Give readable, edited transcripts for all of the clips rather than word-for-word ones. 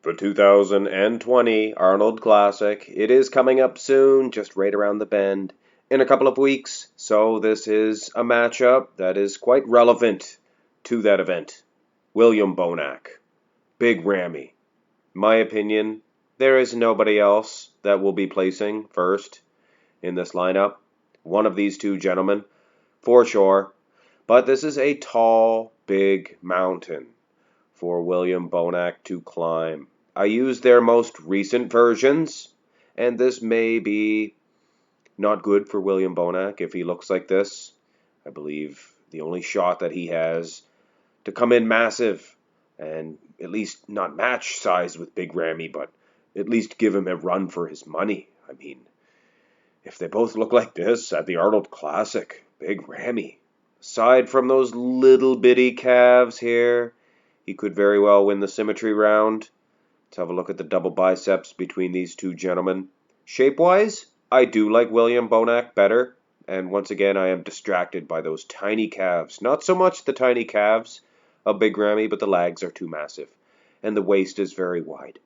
The 2020 Arnold Classic. It is coming up soon, just right around the bend, in a couple of weeks. So this is a matchup that is quite relevant to that event. William Bonac, Big Ramy. My opinion, there is nobody else that will be placing first in this lineup. One of these two gentlemen, for sure. But this is a tall, big mountain for William Bonac to climb. I used their most recent versions, and this may be not good for William Bonac if he looks like this. I believe the only shot that he has to come in massive and at least not match size with Big Ramy, but at least give him a run for his money. I mean, if they both look like this at the Arnold Classic, Big Ramy, aside from those little bitty calves here, he could very well win the symmetry round. Let's have a look at the double biceps between these two gentlemen. Shape-wise, I do like William Bonac better. And once again, I am distracted by those tiny calves. Not so much the tiny calves of Big Ramy, but the legs are too massive. And the waist is very wide.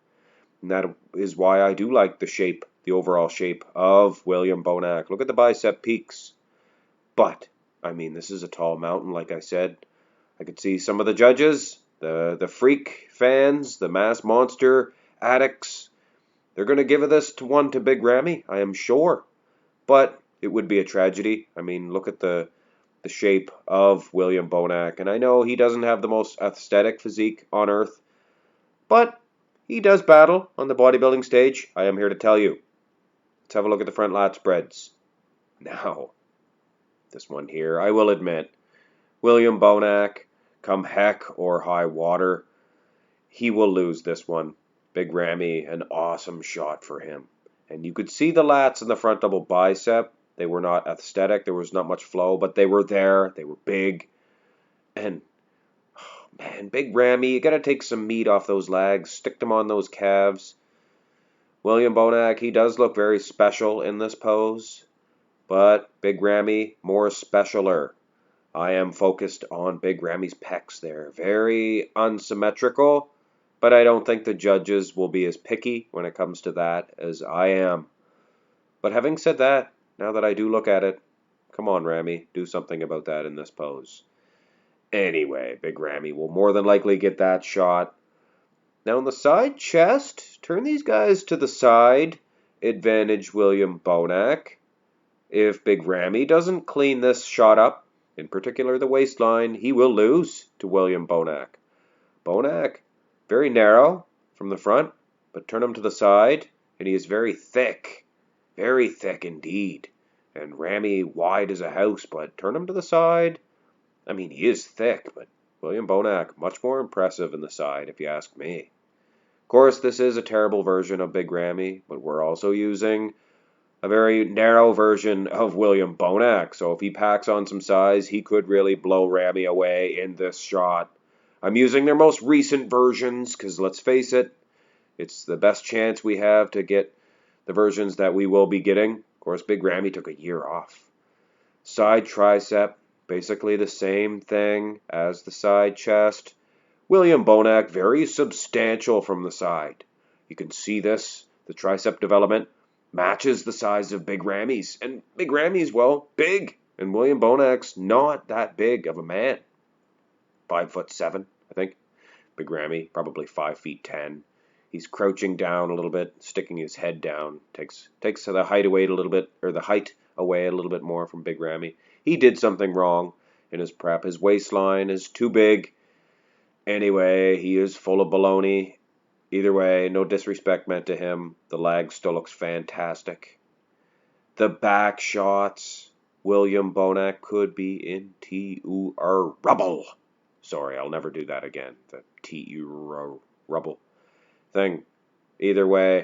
And that is why I do like the shape, the overall shape of William Bonac. Look at the bicep peaks. But, I mean, this is a tall mountain, like I said. I could see some of the judges, the freak fans, the mass monster addicts, they're going to give this one to Big Ramy, I am sure. But it would be a tragedy. I mean, look at the shape of William Bonac. And I know he doesn't have the most aesthetic physique on earth, but he does battle on the bodybuilding stage. I am here to tell you. Let's have a look at the front lat spreads. Now, this one here, I will admit, William Bonac, come heck or high water, he will lose this one. Big Ramy, an awesome shot for him. And you could see the lats in the front double bicep. They were not aesthetic. There was not much flow, but they were there. They were big. And, oh man, Big Ramy, you got to take some meat off those legs. Stick them on those calves. William Bonac, he does look very special in this pose. But Big Ramy, more specialer. I am focused on Big Ramy's pecs there. Very unsymmetrical, but I don't think the judges will be as picky when it comes to that as I am. But having said that, now that I do look at it, come on, Ramy, do something about that in this pose. Anyway, Big Ramy will more than likely get that shot. Now in the side chest, turn these guys to the side. Advantage William Bonac. If Big Ramy doesn't clean this shot up, in particular the waistline, he will lose to William Bonac. Bonac, very narrow from the front, but turn him to the side, and he is very thick indeed. And Ramy wide as a house, but turn him to the side. I mean, he is thick, but William Bonac, much more impressive in the side, if you ask me. Of course, this is a terrible version of Big Ramy, but we're also using a very narrow version of William Bonac. So if he packs on some size, he could really blow Ramy away in this shot. I'm using their most recent versions because let's face it, it's the best chance we have to get the versions that we will be getting. Of course, Big Ramy took a year off. Side tricep, basically the same thing as the side chest. William Bonac, very substantial from the side. You can see this, the tricep development matches the size of Big Ramy's. And Big Ramy's, well, big. And William Bonac's not that big of a man. 5'7", I think. Big Ramy, probably 5'10". He's crouching down a little bit, sticking his head down. Takes the height away a little bit, or the height away a little bit more from Big Ramy. He did something wrong in his prep. His waistline is too big. Anyway, he is full of baloney. Either way, no disrespect meant to him. The leg still looks fantastic. The back shots, William Bonac could be in T-U-R rubble. Sorry, I'll never do that again. The T-U-R rubble thing. Either way,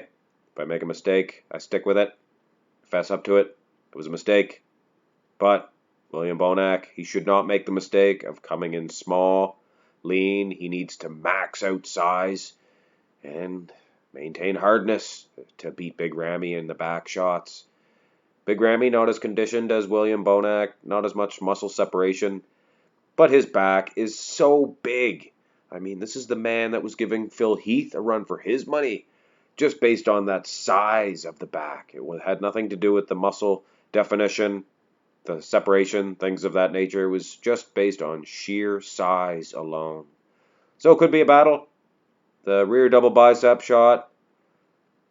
if I make a mistake, I stick with it. Fess up to it. It was a mistake. But William Bonac, he should not make the mistake of coming in small, lean. He needs to max out size and maintain hardness to beat Big Ramy in the back shots. Big Ramy not as conditioned as William Bonac, not as much muscle separation, but his back is so big. I mean, this is the man that was giving Phil Heath a run for his money just based on that size of the back. It had nothing to do with the muscle definition, the separation, things of that nature. It was just based on sheer size alone. So it could be a battle. The rear double bicep shot,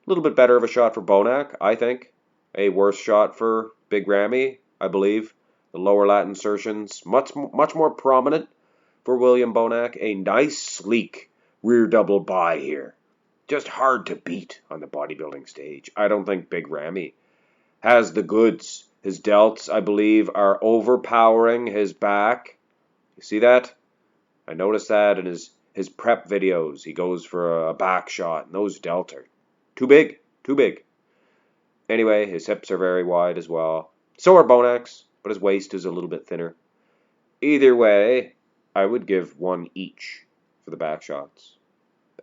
a little bit better of a shot for Bonac, I think. A worse shot for Big Ramy, I believe. The lower lat insertions, much more prominent for William Bonac. A nice, sleek rear double bi here. Just hard to beat on the bodybuilding stage. I don't think Big Ramy has the goods. His delts, I believe, are overpowering his back. You see that? I noticed that in his prep videos. He goes for a back shot, and those delts are too big, too big. Anyway, his hips are very wide as well. So are Bonac's, but his waist is a little bit thinner. Either way, I would give one each for the back shots.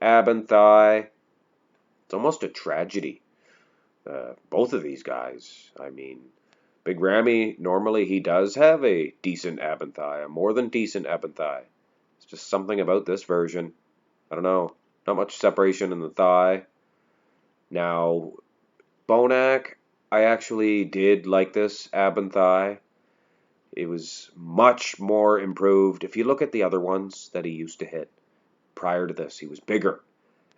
Ab and thigh, it's almost a tragedy. Both of these guys, I mean, Big Ramy, normally he does have a decent ab and thigh, a more than decent ab and thigh. It's just something about this version. I don't know, not much separation in the thigh. Now, Bonac, I actually did like this ab and thigh. It was much more improved. If you look at the other ones that he used to hit prior to this, he was bigger.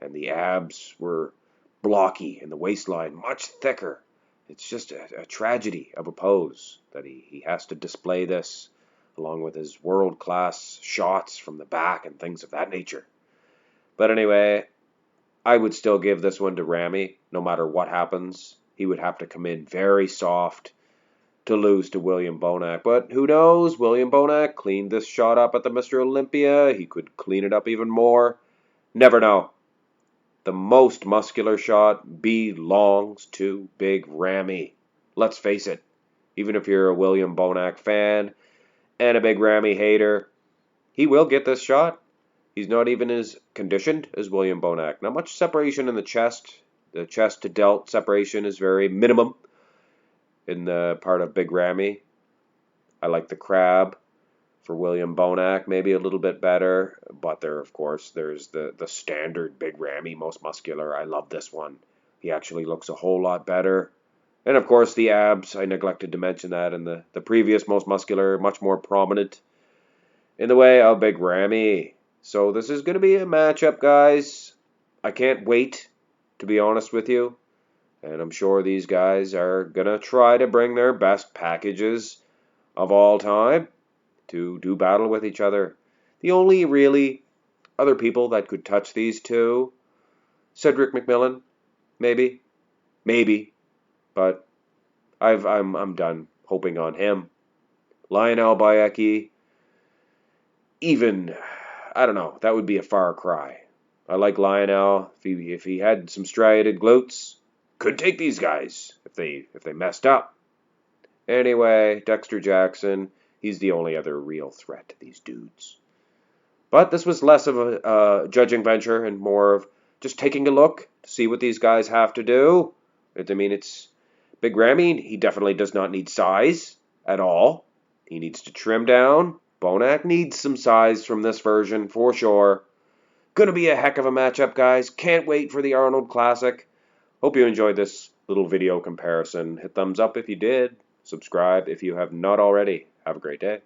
And the abs were blocky and the waistline much thicker. It's just a tragedy of a pose that he has to display this along with his world-class shots from the back and things of that nature. But anyway, I would still give this one to Ramy, no matter what happens. He would have to come in very soft to lose to William Bonac. But who knows? William Bonac cleaned this shot up at the Mr. Olympia. He could clean it up even more. Never know. The most muscular shot belongs to Big Ramy. Let's face it. Even if you're a William Bonac fan and a Big Ramy hater, he will get this shot. He's not even as conditioned as William Bonac. Not much separation in the chest. The chest to delt separation is very minimum in the part of Big Ramy. I like the crab for William Bonac, maybe a little bit better. But of course, there's the standard Big Ramy, most muscular. I love this one. He actually looks a whole lot better. And of course, the abs, I neglected to mention that in the previous most muscular, much more prominent in the way of Big Ramy. So this is going to be a matchup, guys. I can't wait, to be honest with you. And I'm sure these guys are going to try to bring their best packages of all time to do battle with each other. The only really other people that could touch these two, Cedric McMillan, maybe, but I'm done hoping on him. Lionel Bayeki, even, I don't know, that would be a far cry. I like Lionel. If he had some striated glutes, could take these guys if they messed up. Anyway, Dexter Jackson, he's the only other real threat to these dudes. But this was less of a judging venture and more of just taking a look to see what these guys have to do. I mean, it's Big Ramy. He definitely does not need size at all. He needs to trim down. Bonac needs some size from this version for sure. Gonna be a heck of a matchup, guys. Can't wait for the Arnold Classic. Hope you enjoyed this little video comparison. Hit thumbs up if you did. Subscribe if you have not already. Have a great day.